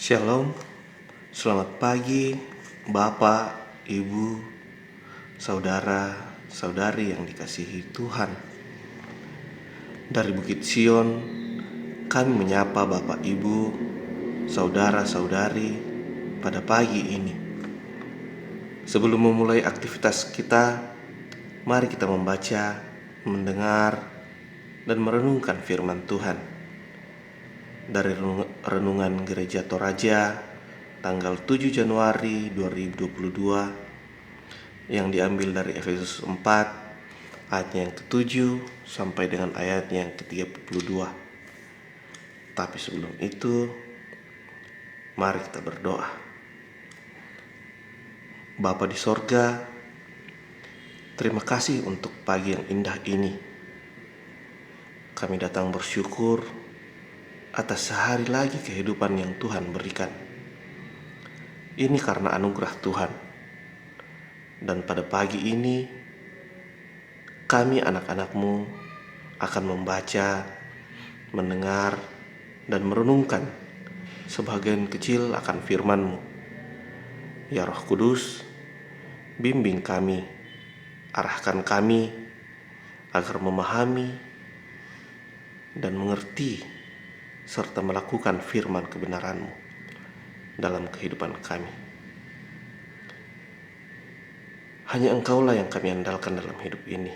Shalom, selamat pagi Bapak, Ibu, Saudara, Saudari yang dikasihi Tuhan. Dari Bukit Sion, kami menyapa Bapak, Ibu, Saudara, Saudari pada pagi ini. Sebelum memulai aktivitas kita, mari kita membaca, mendengar, dan merenungkan firman Tuhan dari Renungan Gereja Toraja tanggal 7 Januari 2022 yang diambil dari Efesus 4 ayatnya yang ke-7 sampai dengan ayatnya yang ke-32. Tapi sebelum itu, mari kita berdoa. Bapa di sorga, terima kasih untuk pagi yang indah ini. Kami datang bersyukur atas sehari lagi kehidupan yang Tuhan berikan. Ini karena anugerah Tuhan. Dan pada pagi ini, kami anak-anak-Mu akan membaca, mendengar, dan merenungkan sebagian kecil akan firman-Mu. Ya Roh Kudus, bimbing kami, arahkan kami agar memahami dan mengerti serta melakukan firman kebenaran-Mu dalam kehidupan kami. Hanya Engkaulah yang kami andalkan dalam hidup ini.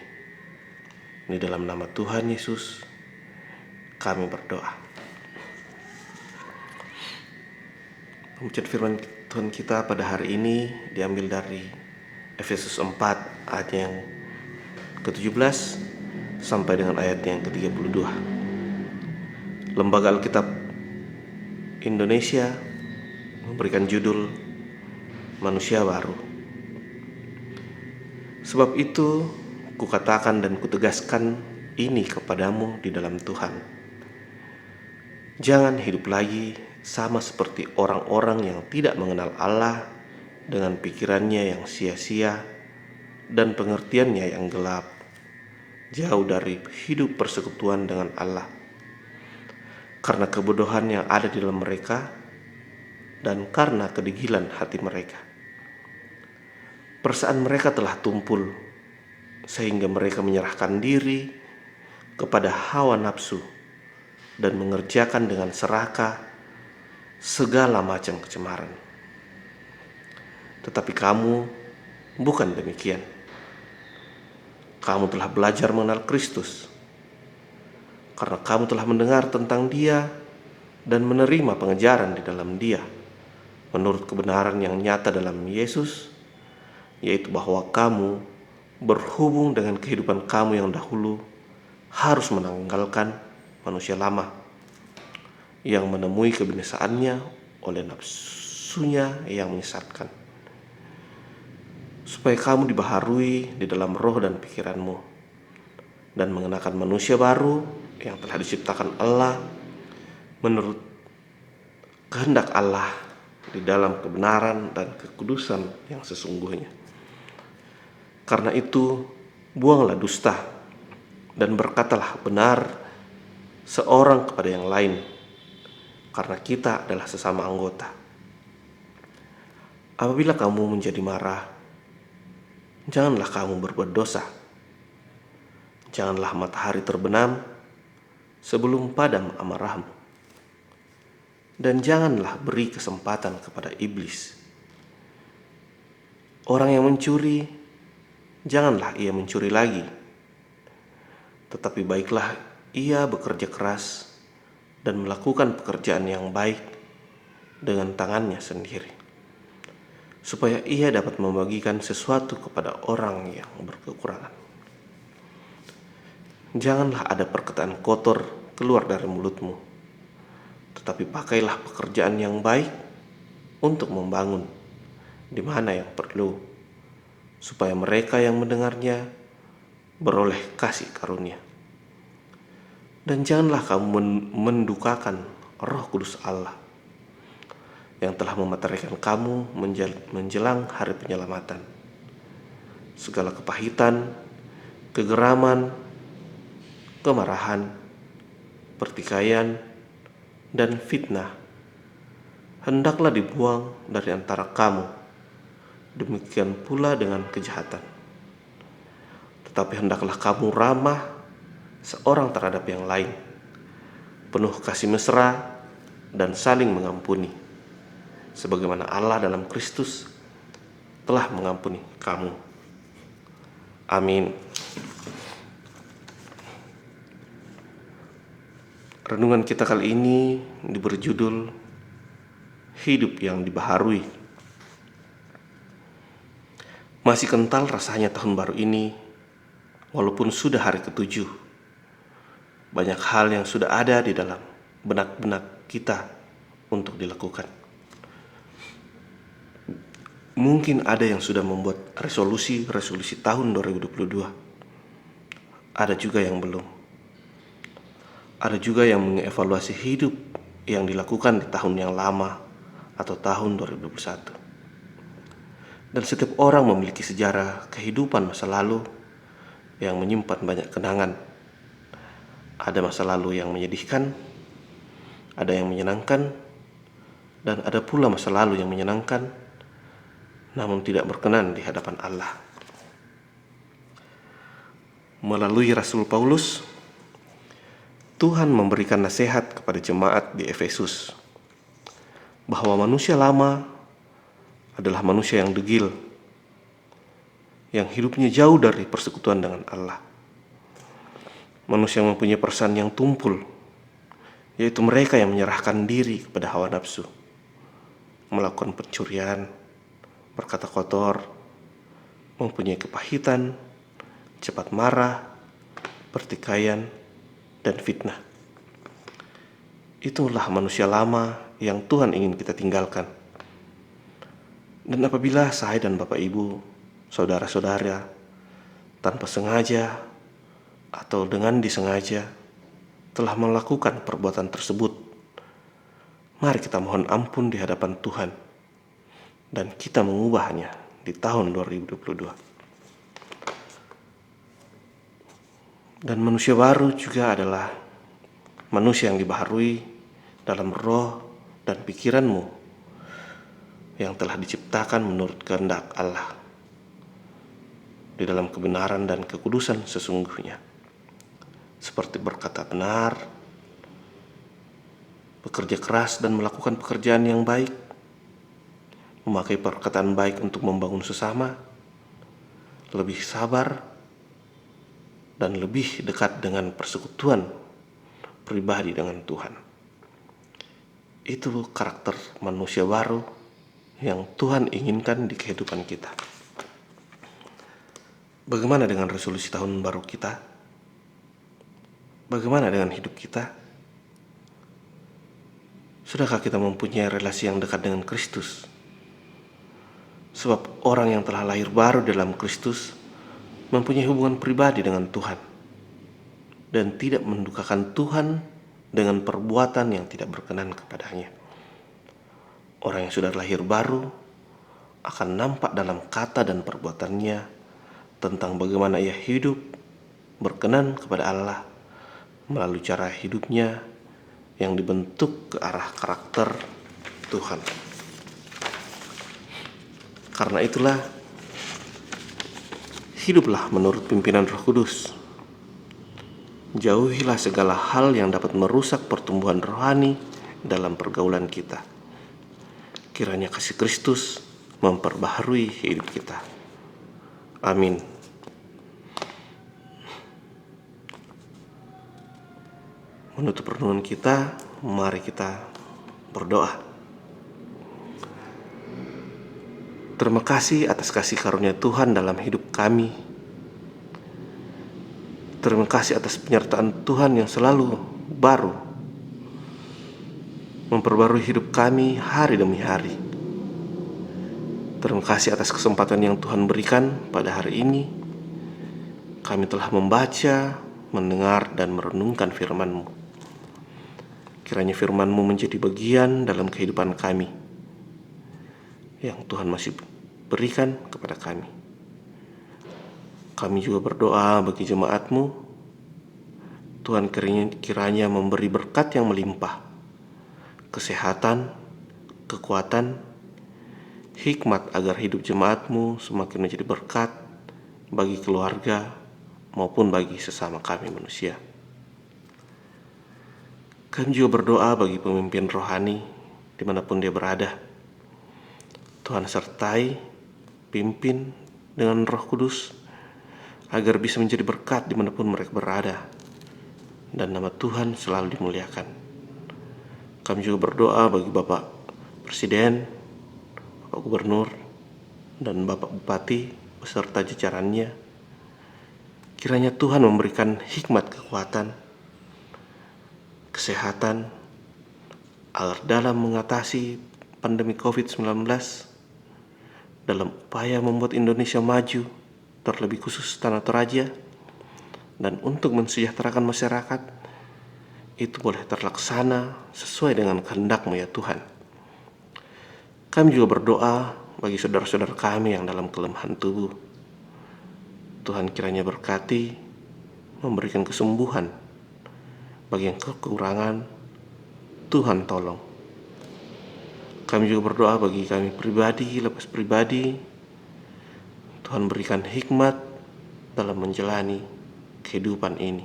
Di dalam nama Tuhan Yesus, kami berdoa. Pembacaan firman Tuhan kita pada hari ini diambil dari Efesus 4 ayat yang ke-17 sampai dengan ayat yang ke-32. Lembaga Alkitab Indonesia memberikan judul Manusia Baru. Sebab itu kukatakan dan kutegaskan ini kepadamu di dalam Tuhan. Jangan hidup lagi sama seperti orang-orang yang tidak mengenal Allah dengan pikirannya yang sia-sia dan pengertiannya yang gelap, jauh dari hidup persekutuan dengan Allah. Karena kebodohan yang ada di dalam mereka dan karena kedegilan hati mereka. Perasaan mereka telah tumpul sehingga mereka menyerahkan diri kepada hawa nafsu dan mengerjakan dengan serakah segala macam kecemaran. Tetapi kamu bukan demikian. Kamu telah belajar mengenal Kristus, karena kamu telah mendengar tentang Dia dan menerima pengajaran di dalam Dia, menurut kebenaran yang nyata dalam Yesus, yaitu bahwa kamu berhubung dengan kehidupan kamu yang dahulu harus menanggalkan manusia lama yang menemui kebinasaannya oleh nafsunya yang menyesatkan, supaya kamu dibaharui di dalam roh dan pikiranmu dan mengenakan manusia baru yang telah diciptakan Allah menurut kehendak Allah di dalam kebenaran dan kekudusan yang sesungguhnya. Karena itu, buanglah dusta dan berkatalah benar seorang kepada yang lain, karena kita adalah sesama anggota. Apabila kamu menjadi marah, janganlah kamu berbuat dosa. Janganlah matahari terbenam sebelum padam amarahmu. Dan janganlah beri kesempatan kepada iblis. Orang yang mencuri, janganlah ia mencuri lagi. Tetapi baiklah ia bekerja keras dan melakukan pekerjaan yang baik dengan tangannya sendiri, supaya ia dapat membagikan sesuatu kepada orang yang berkekurangan. Janganlah ada perkataan kotor keluar dari mulutmu, tetapi pakailah pekerjaan yang baik untuk membangun di mana yang perlu, supaya mereka yang mendengarnya beroleh kasih karunia. Dan janganlah kamu mendukakan Roh Kudus Allah yang telah memateraikan kamu menjelang hari penyelamatan. Segala kepahitan, kegeraman, kemarahan, pertikaian, dan fitnah hendaklah dibuang dari antara kamu. Demikian pula dengan kejahatan. Tetapi hendaklah kamu ramah seorang terhadap yang lain, penuh kasih mesra dan saling mengampuni, sebagaimana Allah dalam Kristus telah mengampuni kamu. Amin. Renungan kita kali ini diberi judul Hidup yang Dibaharui. Masih kental rasanya tahun baru ini, walaupun sudah hari ke-7. Banyak hal yang sudah ada di dalam benak-benak kita untuk dilakukan. Mungkin ada yang sudah membuat resolusi tahun 2022. Ada juga yang belum. Ada juga yang mengevaluasi hidup yang dilakukan di tahun yang lama atau tahun 2021. Dan setiap orang memiliki sejarah kehidupan masa lalu yang menyimpan banyak kenangan. Ada masa lalu yang menyedihkan, ada yang menyenangkan, dan ada pula masa lalu yang menyenangkan namun tidak berkenan di hadapan Allah. Melalui Rasul Paulus, Tuhan memberikan nasihat kepada jemaat di Efesus bahwa manusia lama adalah manusia yang degil, yang hidupnya jauh dari persekutuan dengan Allah. Manusia yang mempunyai perasaan yang tumpul, yaitu mereka yang menyerahkan diri kepada hawa nafsu, melakukan pencurian, berkata kotor, mempunyai kepahitan, cepat marah, pertikaian, dan fitnah. Itulah manusia lama yang Tuhan ingin kita tinggalkan. Dan apabila saya dan Bapak Ibu, saudara-saudara, tanpa sengaja atau dengan disengaja telah melakukan perbuatan tersebut, mari kita mohon ampun di hadapan Tuhan dan kita mengubahnya di tahun 2022. Dan manusia baru juga adalah manusia yang dibaharui dalam roh dan pikiranmu yang telah diciptakan menurut kehendak Allah di dalam kebenaran dan kekudusan sesungguhnya, seperti berkata benar, bekerja keras dan melakukan pekerjaan yang baik, memakai perkataan baik untuk membangun sesama, lebih sabar, dan lebih dekat dengan persekutuan pribadi dengan Tuhan. Itu karakter manusia baru yang Tuhan inginkan di kehidupan kita. Bagaimana dengan resolusi tahun baru kita? Bagaimana dengan hidup kita? Sudahkah kita mempunyai relasi yang dekat dengan Kristus? Sebab orang yang telah lahir baru dalam Kristus mempunyai hubungan pribadi dengan Tuhan dan tidak mendukakan Tuhan dengan perbuatan yang tidak berkenan kepadanya. Orang yang sudah lahir baru akan nampak dalam kata dan perbuatannya tentang bagaimana ia hidup berkenan kepada Allah melalui cara hidupnya yang dibentuk ke arah karakter Tuhan. Karena itulah, hiduplah menurut pimpinan Roh Kudus. Jauhilah segala hal yang dapat merusak pertumbuhan rohani dalam pergaulan kita. Kiranya kasih Kristus memperbaharui hidup kita. Amin. Menutup renungan kita, mari kita berdoa. Terima kasih atas kasih karunia Tuhan dalam hidup kami. Terima kasih atas penyertaan Tuhan yang selalu baru, memperbarui hidup kami hari demi hari. Terima kasih atas kesempatan yang Tuhan berikan pada hari ini. Kami telah membaca, mendengar, dan merenungkan firman-Mu. Kiranya firman-Mu menjadi bagian dalam kehidupan kami yang Tuhan masih berikan kepada kami. Kami juga berdoa bagi jemaat-Mu. Tuhan kiranya memberi berkat yang melimpah, kesehatan, kekuatan, hikmat agar hidup jemaatmu semakin menjadi berkat bagi keluarga maupun bagi sesama kami manusia. Kami juga berdoa bagi pemimpin rohani dimanapun dia berada. Tuhan sertai, pimpin dengan Roh Kudus agar bisa menjadi berkat dimanapun mereka berada, dan nama Tuhan selalu dimuliakan. Kami juga berdoa bagi Bapak Presiden, Bapak Gubernur, dan Bapak Bupati beserta jajarannya. Kiranya Tuhan memberikan hikmat, kekuatan, kesehatan agar dalam mengatasi pandemi COVID-19, dalam upaya membuat Indonesia maju, terlebih khusus Tanah Toraja, dan untuk mensejahterakan masyarakat, itu boleh terlaksana sesuai dengan kehendak-Mu ya Tuhan. Kami juga berdoa bagi saudara-saudara kami yang dalam kelemahan tubuh. Tuhan kiranya berkati, memberikan kesembuhan. Bagi yang kekurangan, Tuhan tolong. Kami juga berdoa bagi kami pribadi, lepas pribadi. Tuhan berikan hikmat dalam menjalani kehidupan ini.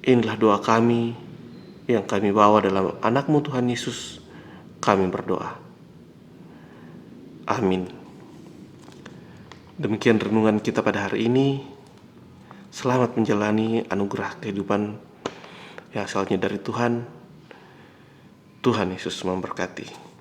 Inilah doa kami yang kami bawa dalam anak-Mu Tuhan Yesus. Kami berdoa. Amin. Demikian renungan kita pada hari ini. Selamat menjalani anugerah kehidupan yang asalnya dari Tuhan. Tuhan Yesus memberkati.